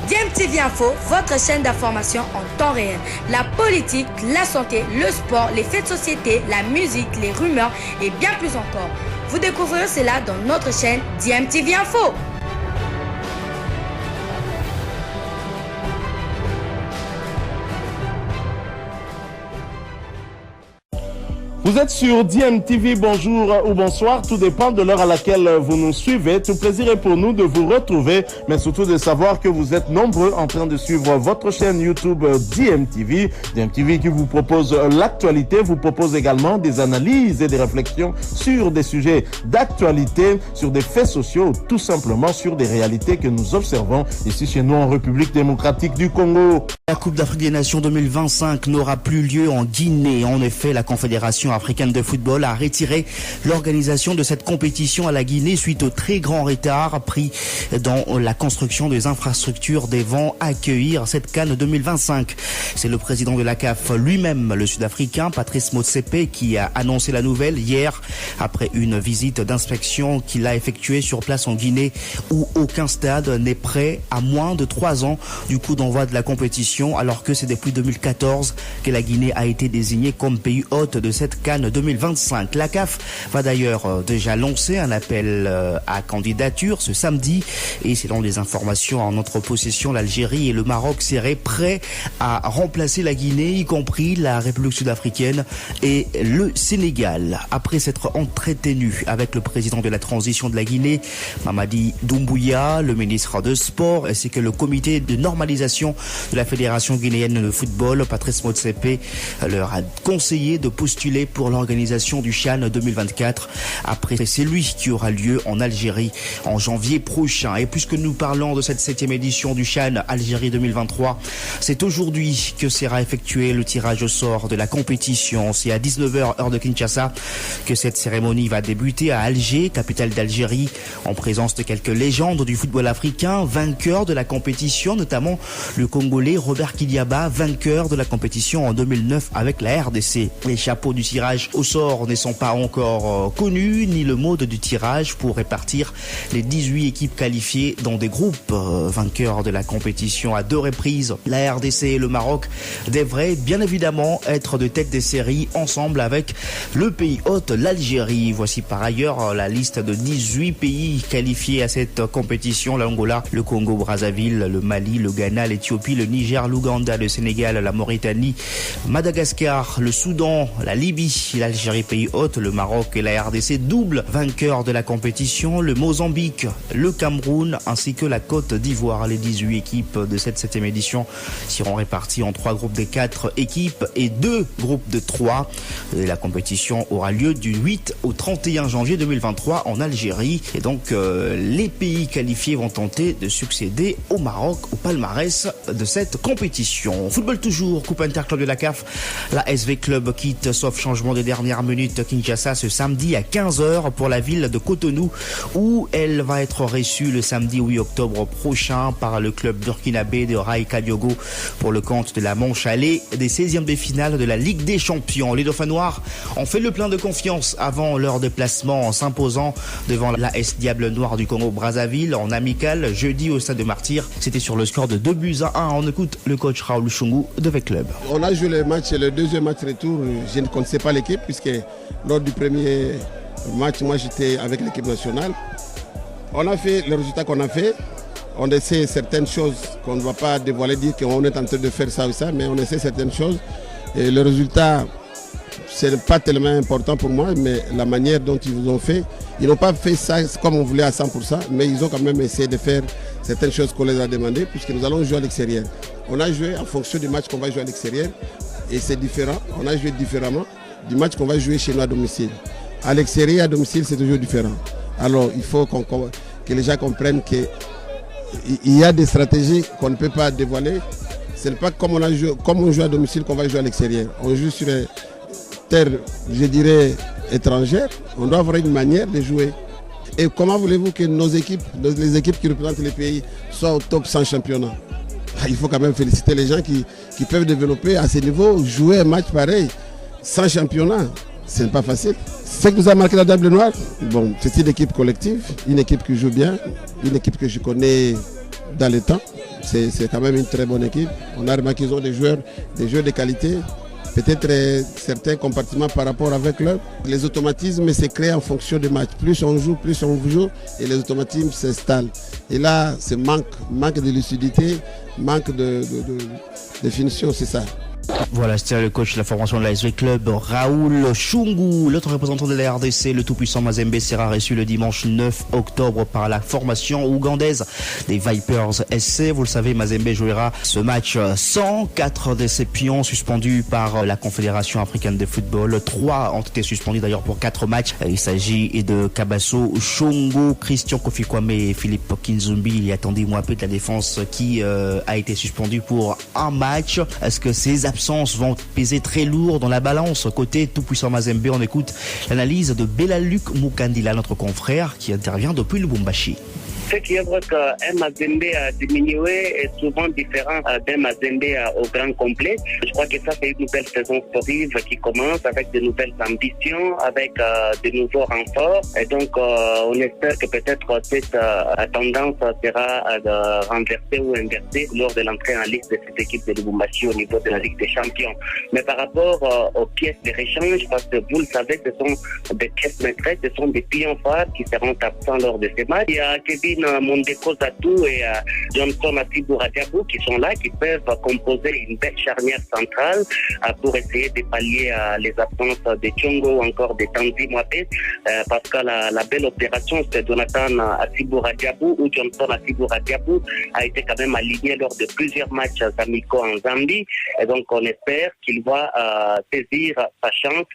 DMTV Info, votre chaîne d'information en temps réel. La politique, la santé, le sport, les faits de société, la musique, les rumeurs et bien plus encore. Vous découvrirez cela dans notre chaîne DMTV Info. Vous êtes sur DMTV, bonjour ou bonsoir, tout dépend de l'heure à laquelle vous nous suivez. Tout plaisir est pour nous de vous retrouver, mais surtout de savoir que vous êtes nombreux en train de suivre votre chaîne YouTube DMTV. DMTV qui vous propose l'actualité, vous propose également des analyses et des réflexions sur des sujets d'actualité, sur des faits sociaux, tout simplement sur des réalités que nous observons ici chez nous en République démocratique du Congo. La Coupe d'Afrique des Nations 2025 n'aura plus lieu en Guinée. En effet, la Confédération africaine de football a retiré l'organisation de cette compétition à la Guinée suite au très grand retard pris dans la construction des infrastructures devant accueillir cette CAN 2025. C'est le président de la CAF lui-même, le Sud-Africain Patrice Motsepe, qui a annoncé la nouvelle hier après une visite d'inspection qu'il a effectuée sur place en Guinée où aucun stade n'est prêt à moins de 3 ans du coup d'envoi de la compétition, alors que c'est depuis 2014 que la Guinée a été désignée comme pays hôte de cette CAN 2025. La CAF va d'ailleurs déjà lancer un appel à candidature ce samedi et selon les informations en notre possession, l'Algérie et le Maroc seraient prêts à remplacer la Guinée, y compris la République sud-africaine et le Sénégal. Après s'être entretenu avec le président de la transition de la Guinée, Mamadi Doumbouya, le ministre de Sport, ainsi que le comité de normalisation de la Fédération guinéenne de football, Patrice Motsepe leur a conseillé de postuler pour l'organisation du CHAN 2024. Après, c'est lui qui aura lieu en Algérie en janvier prochain. Et puisque nous parlons de cette 7e édition du CHAN Algérie 2023, c'est aujourd'hui que sera effectué le tirage au sort de la compétition. C'est à 19h heure de Kinshasa que cette cérémonie va débuter à Alger, capitale d'Algérie, en présence de quelques légendes du football africain, vainqueurs de la compétition, notamment le Congolais Robert Kiliaba, vainqueur de la compétition en 2009 avec la RDC. Les chapeaux du tirage au sort ne sont pas encore connus, ni le mode du tirage pour répartir les 18 équipes qualifiées dans des groupes. Vainqueurs de la compétition à 2 reprises, la RDC et le Maroc devraient bien évidemment être de tête des séries ensemble avec le pays hôte, l'Algérie. Voici par ailleurs la liste de 18 pays qualifiés à cette compétition: l'Angola, le Congo-Brazzaville, le Mali, le Ghana, l'Éthiopie, le Niger, l'Ouganda, le Sénégal, la Mauritanie, Madagascar, le Soudan, la Libye, l'Algérie pays hôte, le Maroc et la RDC double vainqueurs de la compétition, le Mozambique, le Cameroun ainsi que la Côte d'Ivoire. Les 18 équipes de cette 7e édition seront réparties en 3 groupes de 4 équipes et 2 groupes de 3. Et la compétition aura lieu du 8 au 31 janvier 2023 en Algérie. Et donc les pays qualifiés vont tenter de succéder au Maroc au palmarès de cette compétition. Football toujours, Coupe Interclub de la CAF. La SV Club quitte sauf changement des dernières minutes Kinshasa ce samedi à 15h pour la ville de Cotonou où elle va être reçue le samedi 8 octobre prochain par le club burkinabé de Rai Kadiogo pour le compte de la manche allée des 16e de finale de la Ligue des Champions. Les Dauphins Noirs ont fait le plein de confiance avant leur déplacement en s'imposant devant l'AS Diable Noir du Congo-Brazzaville en amical jeudi au Stade de Martyrs. C'était sur le score de 2-1. On écoute le coach Raoul Chungu de V Club. On a joué le match, le deuxième match retour, je ne connaissais pas l'équipe puisque lors du premier match, moi j'étais avec l'équipe nationale. On a fait le résultat qu'on a fait. On essaie certaines choses qu'on ne va pas dévoiler, dire qu'on est en train de faire ça ou ça, mais on essaie certaines choses. Et le résultat, ce n'est pas tellement important pour moi, mais la manière dont ils vous ont fait, ils n'ont pas fait ça comme on voulait à 100%, mais ils ont quand même essayé de faire certaines choses qu'on les a demandées, puisque nous allons jouer à l'extérieur. On a joué en fonction du match qu'on va jouer à l'extérieur, et c'est différent. On a joué différemment du match qu'on va jouer chez nous à domicile. À l'extérieur, à domicile, c'est toujours différent. Alors, il faut que les gens comprennent qu'il y a des stratégies qu'on ne peut pas dévoiler. Ce n'est pas comme on joue à domicile qu'on va jouer à l'extérieur. On joue sur une terre, je dirais, étrangère. On doit avoir une manière de jouer. Et comment voulez-vous que nos équipes, les équipes qui représentent les pays, soient au top 100 championnat? Il faut quand même féliciter les gens qui peuvent développer à ce niveau, jouer un match pareil, sans championnat. Ce n'est pas facile. Ce que nous a marqué la Diable Noire, bon, c'est une équipe collective, une équipe qui joue bien, une équipe que je connais dans le temps. c'est quand même une très bonne équipe. On a remarqué qu'ils ont des joueurs de qualité. Peut-être certains compartiments par rapport avec l'autre. Les automatismes se créent en fonction du match. Plus on joue et les automatismes s'installent. Et là, c'est manque de lucidité, manque de finition, c'est ça. Voilà, c'était le coach de la formation de l'ASV Club, Raoul Chungu. L'autre représentant de la RDC, le tout-puissant Mazembe, sera reçu le dimanche 9 octobre par la formation ougandaise des Vipers SC. Vous le savez, Mazembe jouera ce match sans 4 de ses pions suspendus par la Confédération africaine de football. 3 ont été suspendus d'ailleurs pour 4 matchs. Il s'agit de Kabaso Chungu, Christian Kofi Kwame et Philippe Kinzumbi. Il y a Tandy Mouapé de la défense qui a été suspendu pour un match. Est-ce que ces absences vont peser très lourd dans la balance côté tout-puissant Mazembe? On écoute l'analyse de Belaluc Mukandila, notre confrère qui intervient depuis Lubumbashi. Ce qui est vrai qu'un Mazembe diminué est souvent différent d'un Mazembe au grand complet. Je crois que ça, c'est une nouvelle saison sportive qui commence avec de nouvelles ambitions, avec de nouveaux renforts. Et donc, on espère que peut-être cette tendance sera renversée ou inversée lors de l'entrée en liste de cette équipe de Lubumbashi au niveau de la Ligue des Champions. Mais par rapport aux pièces de réchange, parce que vous le savez, ce sont des pièces maîtresses, ce sont des pions phares qui seront absents lors de ces matchs. Il y a Kevin Mondeko Zatou et Johnson Atibou Radiabou qui sont là, qui peuvent composer une belle charnière centrale pour essayer de pallier les absences de Tchongo ou encore de Tandy Mouapé, parce que la belle opération, c'est Jonathan Atibou Radiabou ou Johnson Atibou Radiabou a été quand même aligné lors de plusieurs matchs amicaux en Zambie, et donc on espère qu'il va saisir sa chance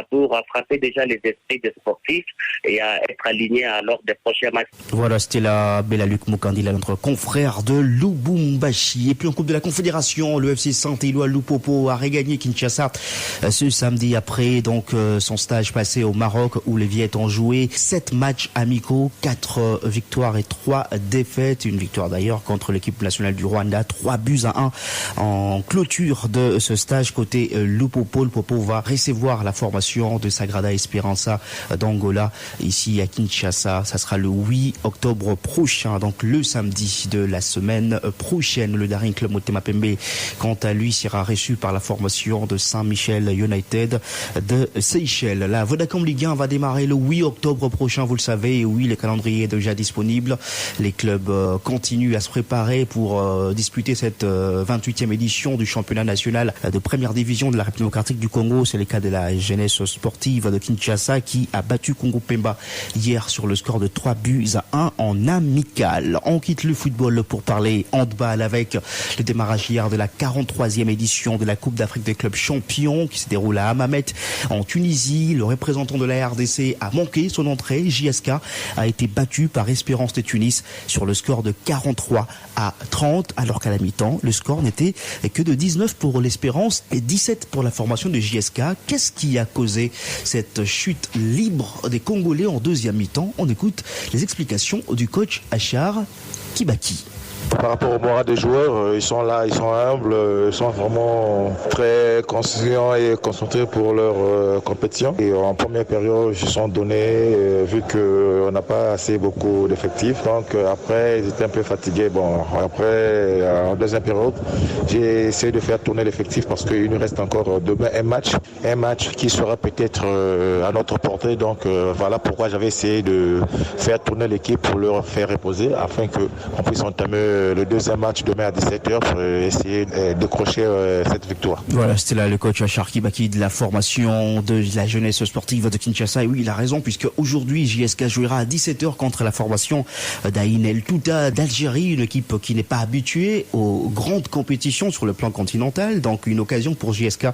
pour frapper déjà les esprits des sportifs et être aligné lors des prochains matchs. Voilà, c'était la Belaluc Mukandila, notre confrère de Lubumbashi. Et puis en Coupe de la Confédération, le FC Saint-Éloi Lupopo a regagné Kinshasa ce samedi après donc son stage passé au Maroc où les Viettes ont joué 7 matchs amicaux, 4 victoires et 3 défaites. Une victoire d'ailleurs contre l'équipe nationale du Rwanda, 3-1 en clôture de ce stage côté Lupopo. Lupopo va recevoir la formation de Sagrada Esperança d'Angola ici à Kinshasa. Ça sera le 8 octobre prochain, donc le samedi de la semaine prochaine. Le Daring Club Motema Pembe, quant à lui, sera reçu par la formation de Saint-Michel United de Seychelles. La Vodacom Ligue 1 va démarrer le 8 octobre prochain, vous le savez, et oui, le calendrier est déjà disponible. Les clubs continuent à se préparer pour disputer cette 28e édition du championnat national de première division de la République démocratique du Congo. C'est le cas de la jeunesse sportive de Kinshasa qui a battu Congo Pemba hier sur le score de 3-1 en amical. On quitte le football pour parler handball avec le démarrage hier de la 43e édition de la Coupe d'Afrique des clubs champions qui se déroule à Hammamet en Tunisie. Le représentant de la RDC a manqué son entrée. JSK a été battu par Espérance de Tunis sur le score de 43-30, alors qu'à la mi-temps, le score n'était que de 19 pour l'Espérance et 17 pour la formation de JSK. Qu'est-ce qui a causé cette chute libre des Congolais en deuxième mi-temps? On écoute les explications du coach Achar Kibaki. Par rapport au moral des joueurs, ils sont là, ils sont humbles, ils sont vraiment très conscients et concentrés pour leur compétition. Et en première période, ils se sont donnés, vu qu'on n'a pas assez beaucoup d'effectifs. Donc après, ils étaient un peu fatigués. Bon, après, en deuxième période, j'ai essayé de faire tourner l'effectif parce qu'il nous reste encore demain un match qui sera peut-être à notre portée. Donc voilà pourquoi j'avais essayé de faire tourner l'équipe pour leur faire reposer afin qu'on puisse entamer le deuxième match demain à 17h pour essayer de décrocher cette victoire. Voilà, c'était là le coach Achar Kibaki de la formation de la jeunesse sportive de Kinshasa. Et oui, il a raison, puisque aujourd'hui, JSK jouera à 17h contre la formation d'Aïn El Touta d'Algérie, une équipe qui n'est pas habituée aux grandes compétitions sur le plan continental. Donc une occasion pour JSK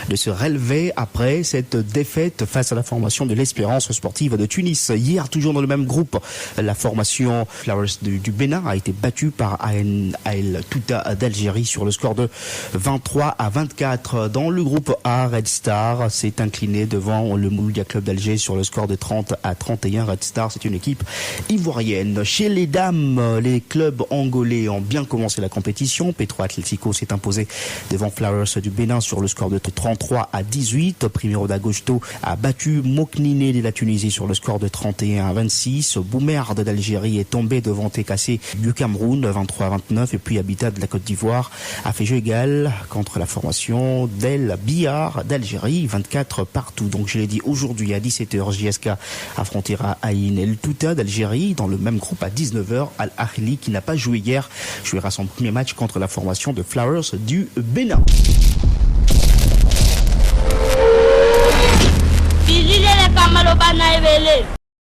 de se relever après cette défaite face à la formation de l'Espérance sportive de Tunis. Hier, toujours dans le même groupe, la formation Flowers du Bénin a été battue par Aïn El Touta d'Algérie sur le score de 23-24. Dans le groupe A, Red Star s'est incliné devant le Mouloudia Club d'Alger sur le score de 30-31. Red Star, c'est une équipe ivoirienne. Chez les dames, les clubs angolais ont bien commencé la compétition. Petro Atlético s'est imposé devant Flowers du Bénin sur le score de 33-18. Primero d'Agosto a battu Moknine de la Tunisie sur le score de 31-26. Boumerd d'Algérie est tombé devant TKC du Cameroun, 33-29. Et puis Habitat de la Côte d'Ivoire a fait jeu égal contre la formation d'El Bihar d'Algérie, 24 partout. Donc je l'ai dit, aujourd'hui à 17h, JSK affrontera Ain El Touta d'Algérie. Dans le même groupe à 19h, Al Ahly, qui n'a pas joué hier, jouera son premier match contre la formation de Flowers du Bénin.